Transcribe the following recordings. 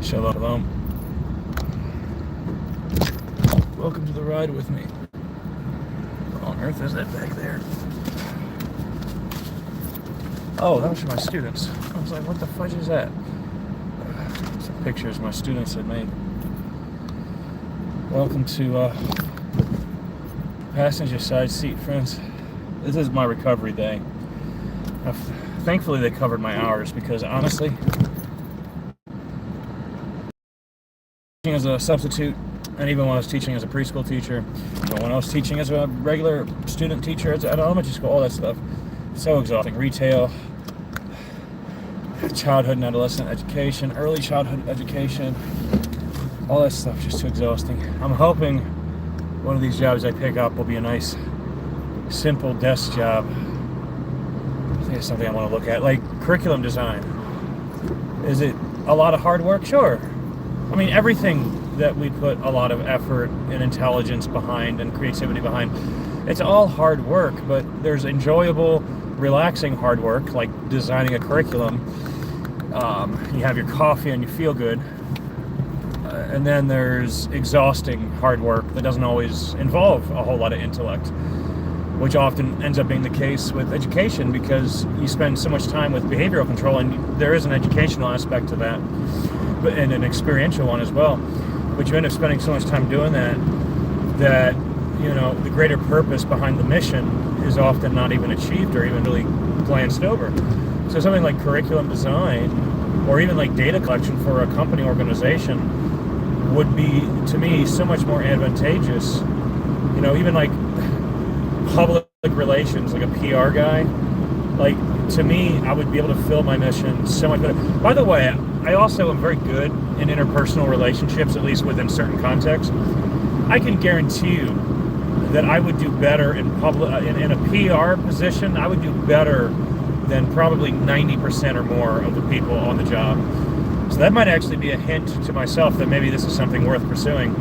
Shalom, shalom. Welcome to the ride with me. What on earth is that back there? Oh, those are my students. I was like, what the fudge is that? Some pictures my students had made. Welcome to passenger side seat, friends. This is my recovery day. Thankfully, they covered my hours because honestly, as a substitute, and even when I was teaching as a preschool teacher, when I was teaching as a regular student teacher at elementary school, all that stuff, so exhausting. Retail, childhood and adolescent education, early childhood education, all that stuff, just too exhausting. I'm hoping one of these jobs I pick up will be a nice, simple desk job. I think it's something I want to look at, like curriculum design. Is it a lot of hard work? Sure. I mean, everything that we put a lot of effort and intelligence behind and creativity behind, it's all hard work, but there's enjoyable, relaxing hard work, like designing a curriculum. You have your coffee and you feel good. And then there's exhausting hard work that doesn't always involve a whole lot of intellect, which often ends up being the case with education because you spend so much time with behavioral control, and there is an educational aspect to that, and an experiential one as well. But you end up spending so much time doing that the greater purpose behind the mission is often not even achieved or even really glanced over. So something like curriculum design or even like data collection for a company organization would be, to me, so much more advantageous. Even like public relations, like a PR guy, like, to me, I would be able to fill my mission so much better. By the way, I also am very good in interpersonal relationships, at least within certain contexts. I can guarantee you that I would do better in in a PR position. I would do better than probably 90% or more of the people on the job. So that might actually be a hint to myself that maybe this is something worth pursuing.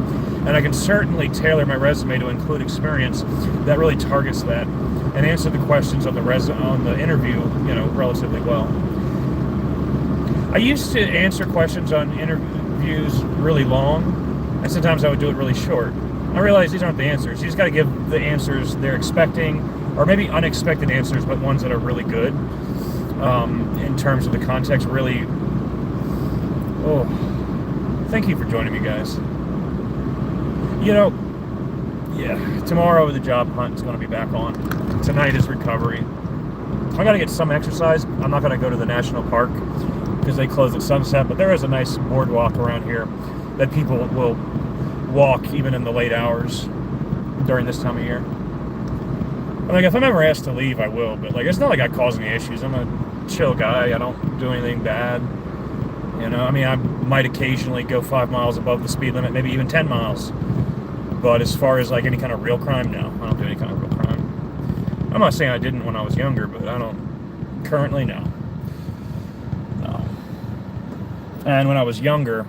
And I can certainly tailor my resume to include experience that really targets that and answer the questions on the interview, relatively well. I used to answer questions on interviews really long, and sometimes I would do it really short. I realize these aren't the answers. You just got to give the answers they're expecting, or maybe unexpected answers, but ones that are really good in terms of the context. Really, thank you for joining me, guys. Tomorrow the job hunt is going to be back on. Tonight is recovery. I got to get some exercise. I'm not going to go to the national park because they close at sunset, but there is a nice boardwalk around here that people will walk even in the late hours during this time of year. If I'm ever asked to leave, I will, but it's not like I cause any issues. I'm a chill guy. I don't do anything bad. I might occasionally go 5 miles above the speed limit, maybe even 10 miles. But as far as any kind of real crime, no, I don't do any kind of real crime. I'm not saying I didn't when I was younger, but I don't currently, no. And when I was younger,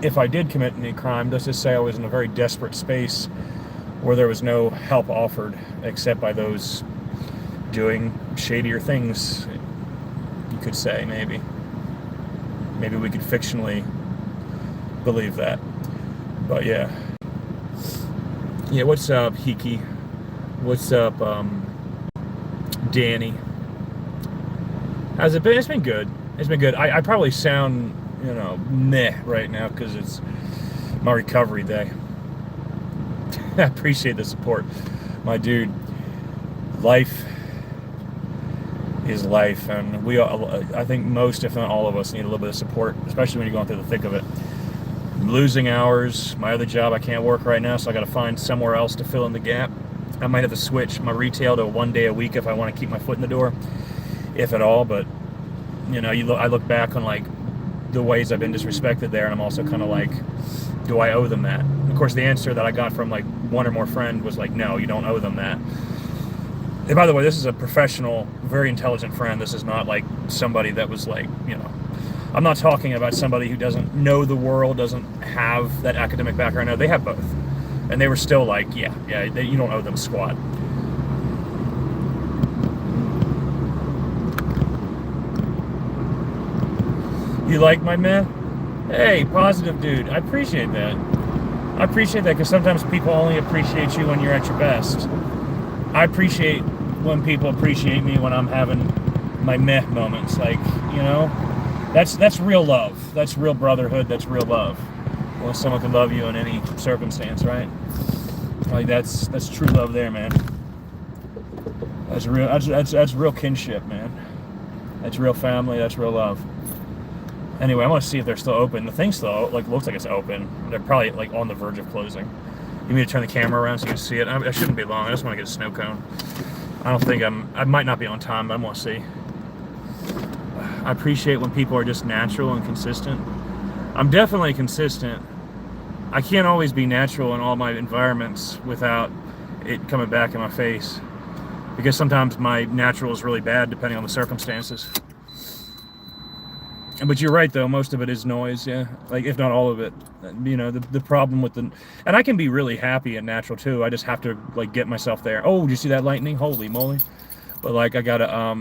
if I did commit any crime, let's just say I was in a very desperate space where there was no help offered except by those doing shadier things, you could say, maybe. Maybe we could fictionally believe that. But yeah. Yeah, what's up, Hiki? What's up, Danny? How's it been? It's been good. It's been good. I probably sound, meh right now because it's my recovery day. I appreciate the support, my dude. Life is life, and we all, I think most, if not all of us, need a little bit of support, especially when you're going through the thick of it. I'm losing hours. My other job I can't work right now, so I got to find somewhere else to fill in the gap. I might have to switch my retail to 1 day a week if I want to keep my foot in the door, if at all. But I look back on the ways I've been disrespected there, and I'm also kind of do I owe them that? And of course, the answer that I got from one or more friend was no, you don't owe them that. And by the way, this is a professional, very intelligent friend. This is not somebody that was I'm not talking about somebody who doesn't know the world, doesn't have that academic background. No, they have both. And they were still you don't owe them squat. You like my meh? Hey, positive dude. I appreciate that. I appreciate that because sometimes people only appreciate you when you're at your best. I appreciate when people appreciate me when I'm having my meh moments. Like, you know, that's real love. That's real brotherhood. That's real love. When someone can love you in any circumstance, right? Like that's true love there, man. That's real kinship, man. That's real family. That's real love. Anyway, I want to see if they're still open. The thing still like looks like it's open. They're probably like on the verge of closing. You need to turn the camera around so you can see it. I shouldn't be long. I just want to get a snow cone. I don't think I might not be on time, but I want to see. I appreciate when people are just natural and consistent. I'm definitely consistent. I can't always be natural in all my environments without it coming back in my face. Because sometimes my natural is really bad depending on the circumstances. But you're right, though. Most of it is noise, yeah. Like, if not all of it. You know, the problem with the... And I can be really happy and natural, too. I just have to, like, get myself there. Oh, did you see that lightning? Holy moly. But, like, I gotta,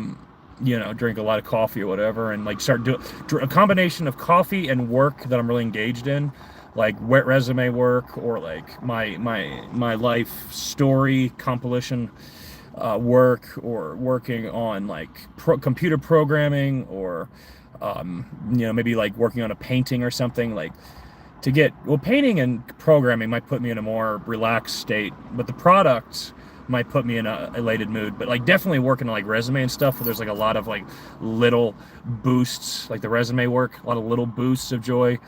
you know, drink a lot of coffee or whatever and, like, start doing... A combination of coffee and work that I'm really engaged in. Like, wet resume work or, like, my life story compilation work or working on, like, computer programming or... you know, maybe like working on a painting or something, like to get, well, painting and programming might put me in a more relaxed state, but the product might put me in a elated mood. But like definitely working on like resume and stuff where there's like a lot of like little boosts, like the resume work, a lot of little boosts of joy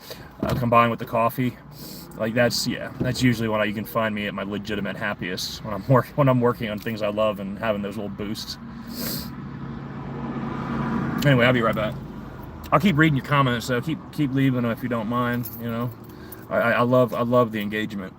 combined with the coffee. Like that's usually when you can find me at my legitimate happiest, when I'm working on things I love and having those little boosts. Anyway, I'll be right back. I'll keep reading your comments, so keep leaving them if you don't mind. You know, I love the engagement.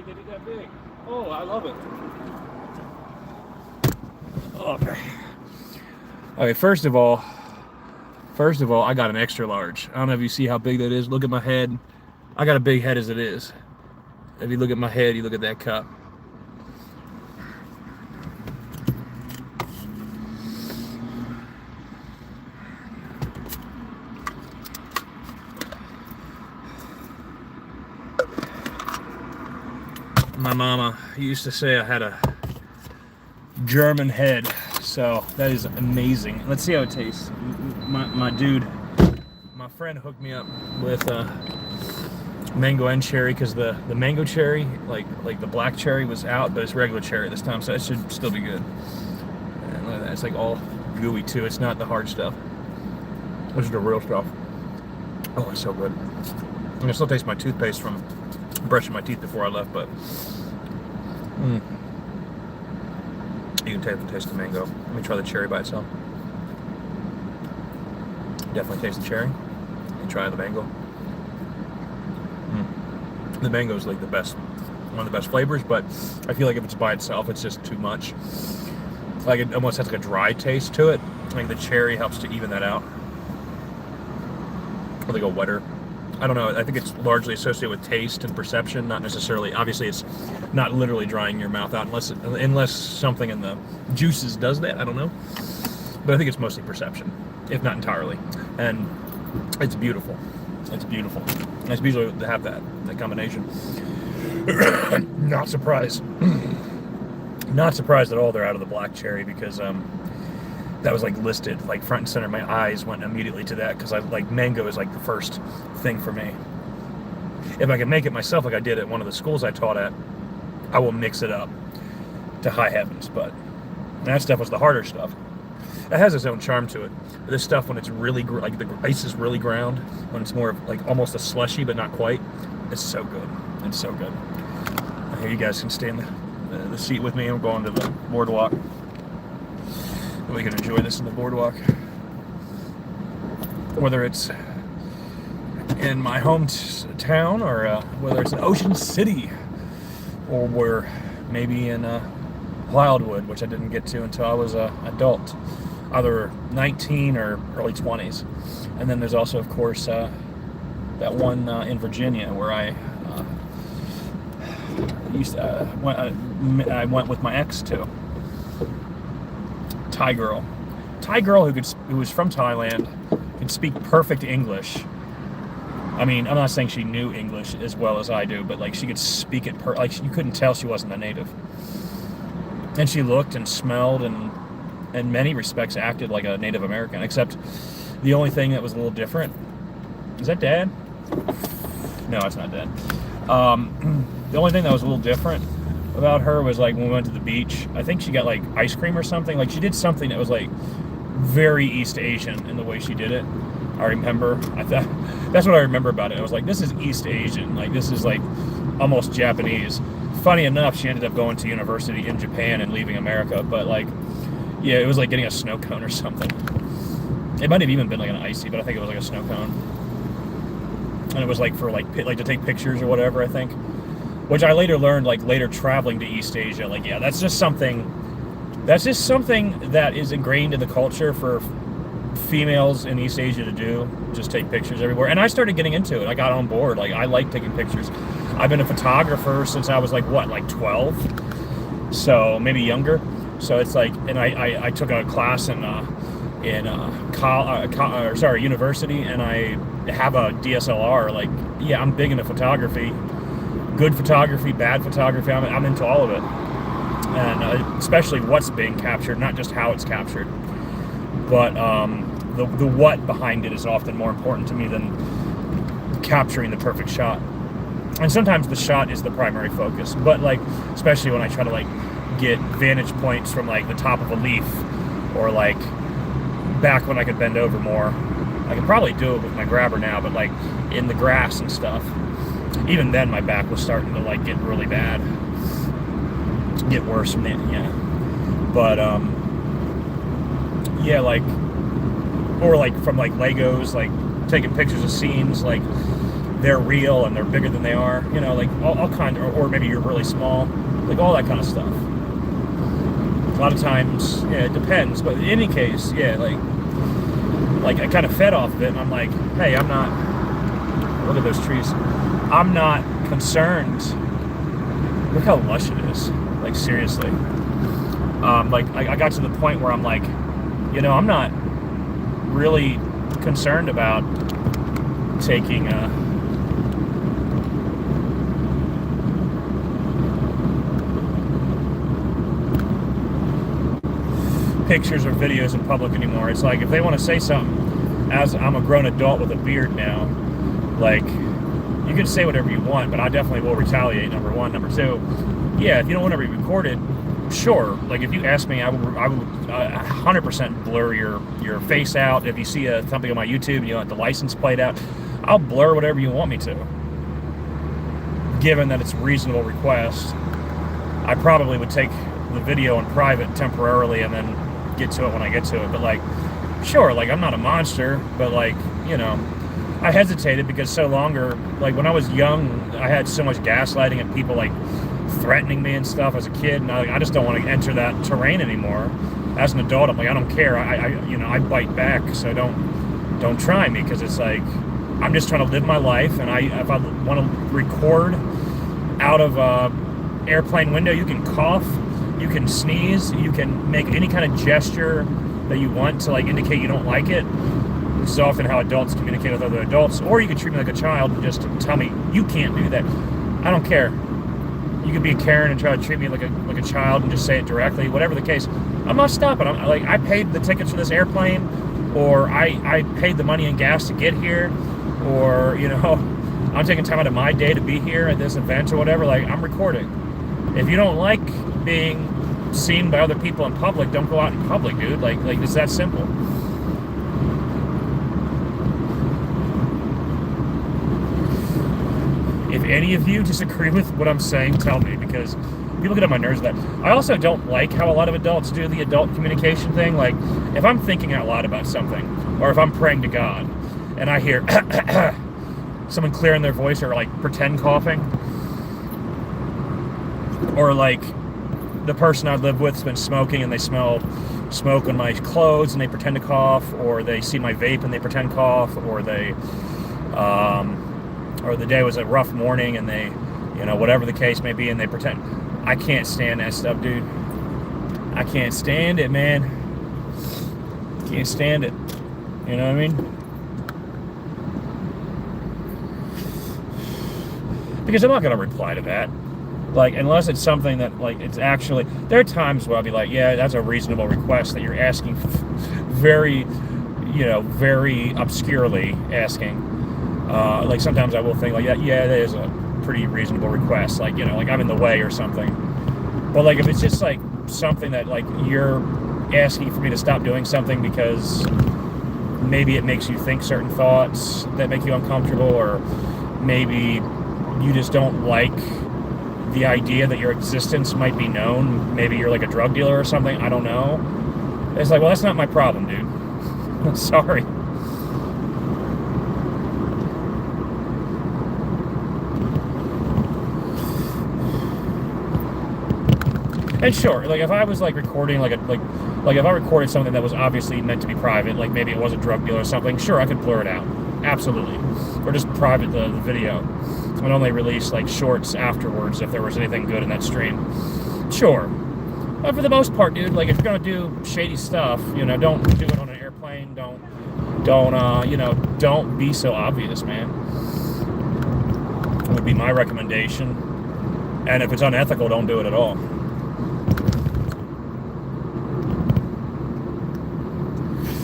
they did that big. Oh, I love it. Okay. Okay, first of all, I got an extra large. I don't know if you see how big that is. Look at my head. I got a big head as it is. If you look at my head, you look at that cup. My mama used to say I had a German head, so that is amazing. Let's see how it tastes. My friend hooked me up with mango and cherry, because the mango cherry, like the black cherry, was out, but it's regular cherry this time, so it should still be good. And look at that, it's like all gooey too. It's not the hard stuff. This is the real stuff. Oh, it's so good. I can still taste my toothpaste from brushing my teeth before I left, but you can taste the mango. Let me try the cherry by itself. Definitely taste the cherry. And try the mango. The mango is like the best, one of the best flavors, but I feel like if it's by itself, it's just too much. Like it almost has like a dry taste to it. Like the cherry helps to even that out. Or like a wetter. I don't know. I think it's largely associated with taste and perception, not necessarily. Obviously, it's not literally drying your mouth out unless something in the juices does that. I don't know, but I think it's mostly perception, if not entirely. And it's beautiful. It's beautiful. It's beautiful to have that combination. Not surprised. Not surprised at all. They're out of the black cherry, because that was like listed like front and center. My eyes went immediately to that, because I like mango is like the first thing for me. If I can make it myself, like I did at one of the schools I taught at, I will mix it up to high heavens. But that stuff was the harder stuff. It has its own charm to it. This stuff, when it's really like the ice is really ground, when it's more like almost a slushy but not quite, it's so good. It's so good. Here, you guys can stay in the seat with me. I'm going to the boardwalk. We can enjoy this in the boardwalk. Whether it's in my hometown, or whether it's in Ocean City, or we're maybe in Wildwood, which I didn't get to until I was an adult, either 19 or early 20s. And then there's also, of course, that one in Virginia where I went with my ex to. Thai girl who was from Thailand, could speak perfect English. I mean, I'm not saying she knew English as well as I do, but like she could speak it like you couldn't tell she wasn't a native. And she looked and smelled and in many respects acted like a Native American, except the only thing that was a little different. Is that Dad? No, it's not Dad. The only thing that was a little different about her was like when we went to the beach, I think she got like ice cream or something. Like she did something that was like very East Asian in the way she did it. I remember. That's what I remember about it. I was like, this is East Asian. Like this is like almost Japanese. Funny enough, she ended up going to university in Japan and leaving America. But like, yeah, it was like getting a snow cone or something. It might have even been like an icy, but I think it was like a snow cone. And it was like for like to take pictures or whatever, I think. Which I later learned, like later traveling to East Asia, like yeah, that's just something that is ingrained in the culture for females in East Asia to do, just take pictures everywhere. And I started getting into it. I got on board. Like I like taking pictures. I've been a photographer since I was like 12, so maybe younger. So it's like, and I took a class in university, and I have a DSLR. Like yeah, I'm big into photography. Good photography, bad photography, I'm into all of it. And especially what's being captured, not just how it's captured. But the what behind it is often more important to me than capturing the perfect shot. And sometimes the shot is the primary focus. But like, especially when I try to like get vantage points from like the top of a leaf, or like back when I could bend over more. I can probably do it with my grabber now, but like in the grass and stuff. Even then, my back was starting to like get really bad, get worse from it. Yeah, but yeah, like, or like from like Legos, like taking pictures of scenes. Like they're real and they're bigger than they are, you know, like all kind of, or maybe you're really small, like all that kind of stuff. A lot of times, yeah, it depends, but in any case, yeah, like I kind of fed off of it, and I'm like, hey, I'm not, look at those trees, I'm not concerned. Look how lush it is, like seriously. Like I got to the point where I'm like, you know, I'm not really concerned about taking pictures or videos in public anymore. It's like if they want to say something, as I'm a grown adult with a beard now, like you can say whatever you want, but I definitely will retaliate. Number one. Number two, yeah, if you don't want to be recorded, sure. Like if you ask me, I would 100% blur your face out. If you see something on my YouTube and you want the license plate out, I'll blur whatever you want me to, given that it's a reasonable request. I probably would take the video in private temporarily and then get to it when I get to it. But like, sure, like I'm not a monster, but like, you know, I hesitated because so longer, like when I was young, I had so much gaslighting and people like threatening me and stuff as a kid, and I just don't want to enter that terrain anymore. As an adult, I'm like, I don't care. I bite back, so don't try me, because it's like I'm just trying to live my life, and if I want to record out of airplane window, you can cough, you can sneeze, you can make any kind of gesture that you want to like indicate you don't like it. This is often how adults communicate with other adults. Or you can treat me like a child and just tell me you can't do that. I don't care. You could be a Karen and try to treat me like a child and just say it directly. Whatever the case, I'm not stopping. I paid the tickets for this airplane, or I paid the money and gas to get here, or you know, I'm taking time out of my day to be here at this event or whatever. Like, I'm recording. If you don't like being seen by other people in public, don't go out in public, dude. Like it's that simple. If any of you disagree with what I'm saying, tell me, because people get on my nerves with that. I also don't like how a lot of adults do the adult communication thing. Like, if I'm thinking out loud about something, or if I'm praying to God, and I hear someone clearing their voice, or like pretend coughing, or like the person I live with's been smoking and they smell smoke on my clothes and they pretend to cough, or they see my vape and they pretend cough, or they or the day was a rough morning and they, you know, whatever the case may be, and they pretend. I can't stand that stuff, dude. I can't stand it, man. Can't stand it. You know what I mean? Because I'm not going to reply to that. Like, unless it's something that, like, it's actually... There are times where I'll be like, yeah, that's a reasonable request that you're asking very, you know, very obscurely asking. Like, sometimes I will think, like, yeah, that is a pretty reasonable request. Like, you know, like, I'm in the way or something. But, like, if it's just, like, something that, like, you're asking for me to stop doing something because maybe it makes you think certain thoughts that make you uncomfortable, or maybe you just don't like the idea that your existence might be known. Maybe you're like a drug dealer or something. I don't know. It's like, well, that's not my problem, dude. Sorry. And sure, like if I was like recording like if I recorded something that was obviously meant to be private, like maybe it was a drug deal or something, sure, I could blur it out. Absolutely. Or just private the video. And only release like shorts afterwards if there was anything good in that stream. Sure. But for the most part, dude, like if you're gonna do shady stuff, you know, don't do it on an airplane. Don't you know, don't be so obvious, man. That would be my recommendation. And if it's unethical, don't do it at all.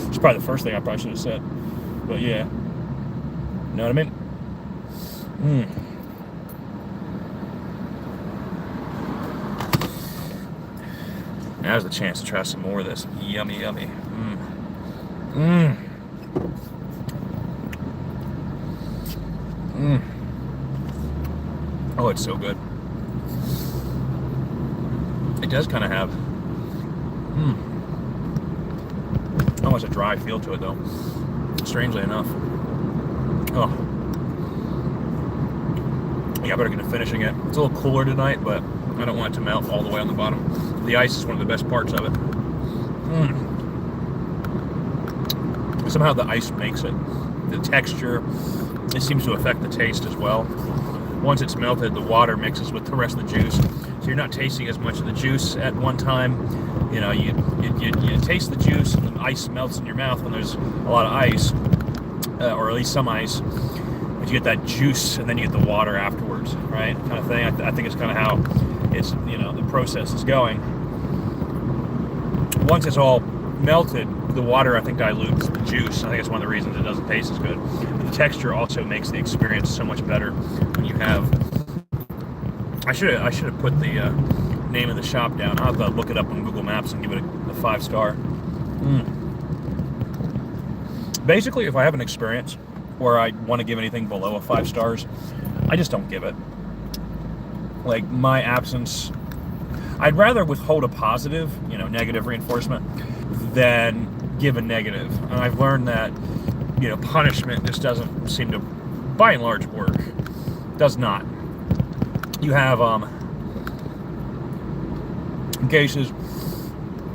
It's probably the first thing I probably should have said. But yeah. You know what I mean? Now's the chance to try some more of this. Yummy, yummy. Oh, it's so good. It does kind of have almost a dry feel to it, though. Strangely enough. Oh. Yeah, I better get to finishing it. It's a little cooler tonight, but I don't want it to melt all the way on the bottom. The ice is one of the best parts of it. Somehow the ice makes it. The texture, it seems to affect the taste as well. Once it's melted, the water mixes with the rest of the juice, so you're not tasting as much of the juice at one time. You know, you taste the juice, and the ice melts in your mouth when there's a lot of ice, or at least some ice. But you get that juice, and then you get the water afterwards, right? Kind of thing. I think it's kind of how it's, you know, the process is going. Once it's all melted, the water, I think, dilutes the juice. I think it's one of the reasons it doesn't taste as good. But the texture also makes the experience so much better when you have. I should have put the name of the shop down. I'll have to look it up on Google Maps and give it a 5-star. Basically, if I have an experience where I want to give anything below a 5 stars, I just don't give it. Like, my absence, I'd rather withhold a positive, you know, negative reinforcement than give a negative. And I've learned that, you know, punishment just doesn't seem to, by and large, work. Does not. You have cases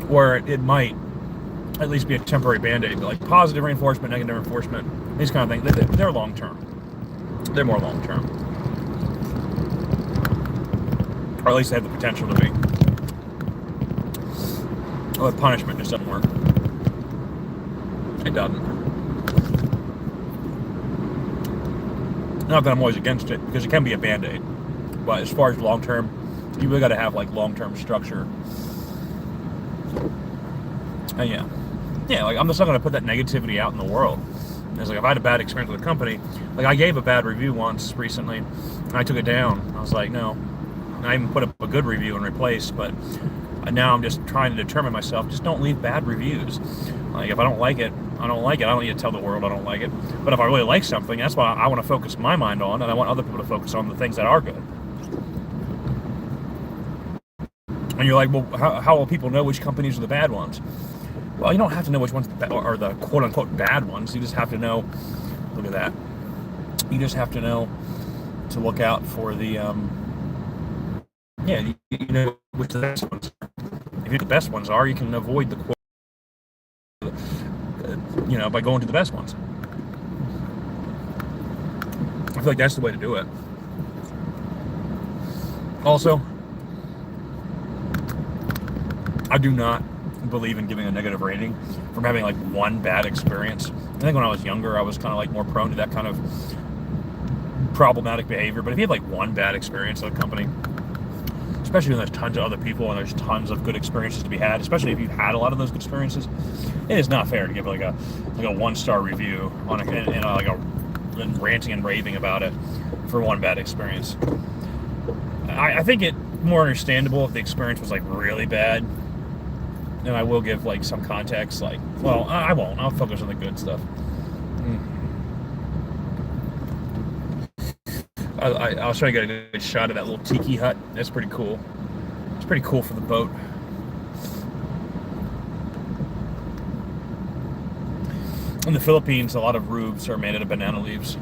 where it might at least be a temporary band-aid, but like positive reinforcement, negative reinforcement, these kind of things, they're long-term. They're more long-term. Or at least they have the potential to be. Well, punishment just doesn't work. It doesn't. Not that I'm always against it, because it can be a band-aid. But as far as long-term, you really got to have like long-term structure. And yeah, like I'm just not going to put that negativity out in the world. It's like if I had a bad experience with a company, like I gave a bad review once recently, and I took it down. I was like, no. And I even put up a good review and replaced, but now I'm just trying to determine myself, just don't leave bad reviews. Like if I don't like it, I don't like it. I don't need to tell the world I don't like it. But if I really like something, that's what I want to focus my mind on, and I want other people to focus on the things that are good. And you're like, well, how will people know which companies are the bad ones? Well, you don't have to know which ones are the quote-unquote bad ones. You just have to know, look at that. You just have to know to look out for the, you know which the best ones are. If you know the best ones are, you can avoid the quote, you know, by going to the best ones. I feel like that's the way to do it. Also, I do not believe in giving a negative rating from having like one bad experience. I think when I was younger, I was kind of like more prone to that kind of problematic behavior. But if you have like one bad experience at a company, especially when there's tons of other people and there's tons of good experiences to be had, especially if you've had a lot of those good experiences, it is not fair to give like a 1-star review on and ranting and raving about it for one bad experience. I think it more understandable if the experience was like really bad. And I will give like some context, like, well, I won't. I'll focus on the good stuff. I'll try to get a good shot of that little tiki hut. That's pretty cool. It's pretty cool for the boat. In the Philippines, a lot of roofs are made out of banana leaves.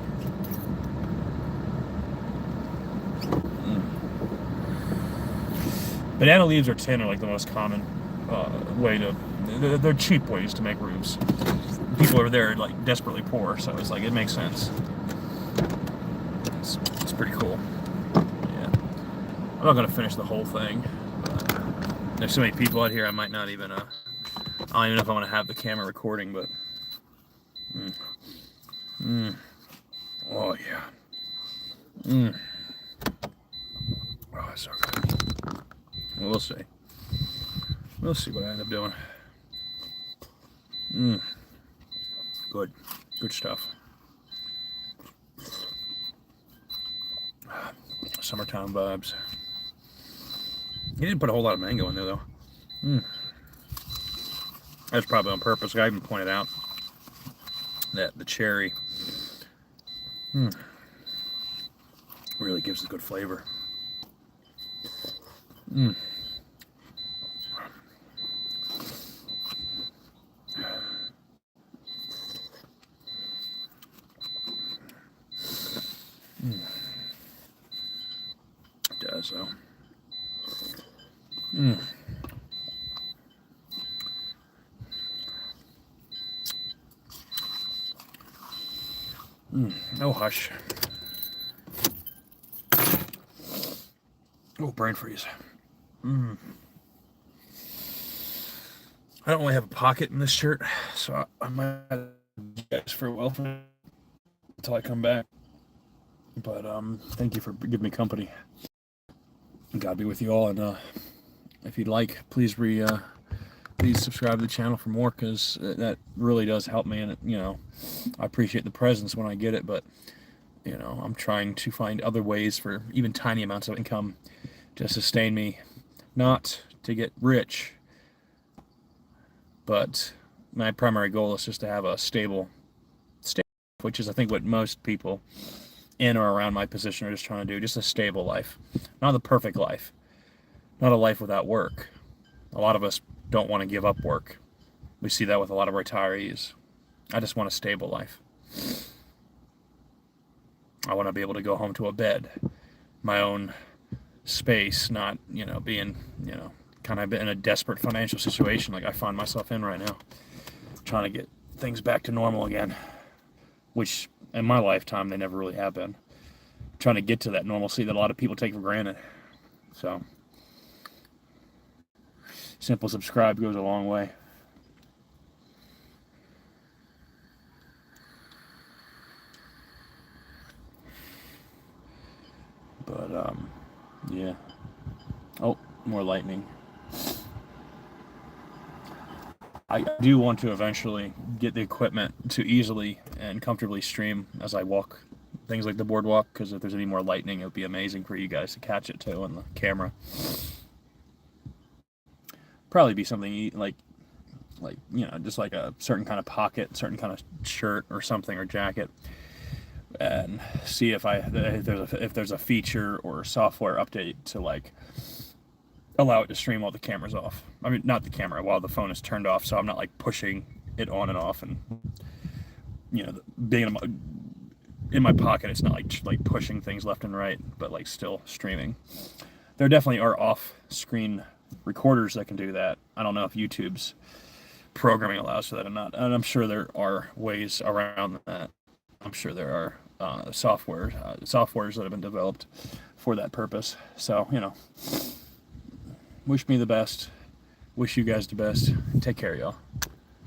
Banana leaves or tin are like the most common way to. They're cheap ways to make roofs. People over there are like desperately poor, so it's like it makes sense. It's pretty cool. Yeah, I'm not gonna finish the whole thing. There's so many people out here, I might not even. I don't even know if I want to have the camera recording, but. Oh yeah. Oh, it's so good. We'll see. We'll see what I end up doing. Good. Good stuff. Summertime vibes. He didn't put a whole lot of mango in there, though. That's probably on purpose. I even pointed out that the cherry really gives a good flavor. Oh, hush. Oh, brain freeze. I don't really have a pocket in this shirt, so I might have to guys for a while until I come back. But thank you for giving me company. God be with you all, and if you'd like, please please subscribe to the channel for more, because that really does help me, and I appreciate the presence when I get it, but I'm trying to find other ways for even tiny amounts of income to sustain me, not to get rich, but my primary goal is just to have a stable, which is I think what most people in or around my position are just trying to do, just a stable life, not the perfect life, not a life without work. A lot of us don't want to give up work. We see that with a lot of retirees. I just want a stable life. I want to be able to go home to a bed, my own space, not, being, kind of in a desperate financial situation like I find myself in right now, trying to get things back to normal again, which in my lifetime they never really have been. Trying to get to that normalcy that a lot of people take for granted. So, simple subscribe goes a long way. But yeah. Oh, more lightning. I do want to eventually get the equipment to easily and comfortably stream as I walk things like the boardwalk, because if there's any more lightning, it would be amazing for you guys to catch it too on the camera. Probably be something like just like a certain kind of pocket, certain kind of shirt or something, or jacket, and see if there's a feature or software update to like allow it to stream while the camera's off. I mean, not the camera, while the phone is turned off, so I'm not like pushing it on and off, and being in my pocket, it's not like pushing things left and right, but like still streaming. There definitely are off-screen recorders that can do that. I don't know if YouTube's programming allows for that or not, and I'm sure there are ways around that. I'm sure there are softwares that have been developed for that purpose. So, wish me the best. Wish you guys the best. Take care, y'all.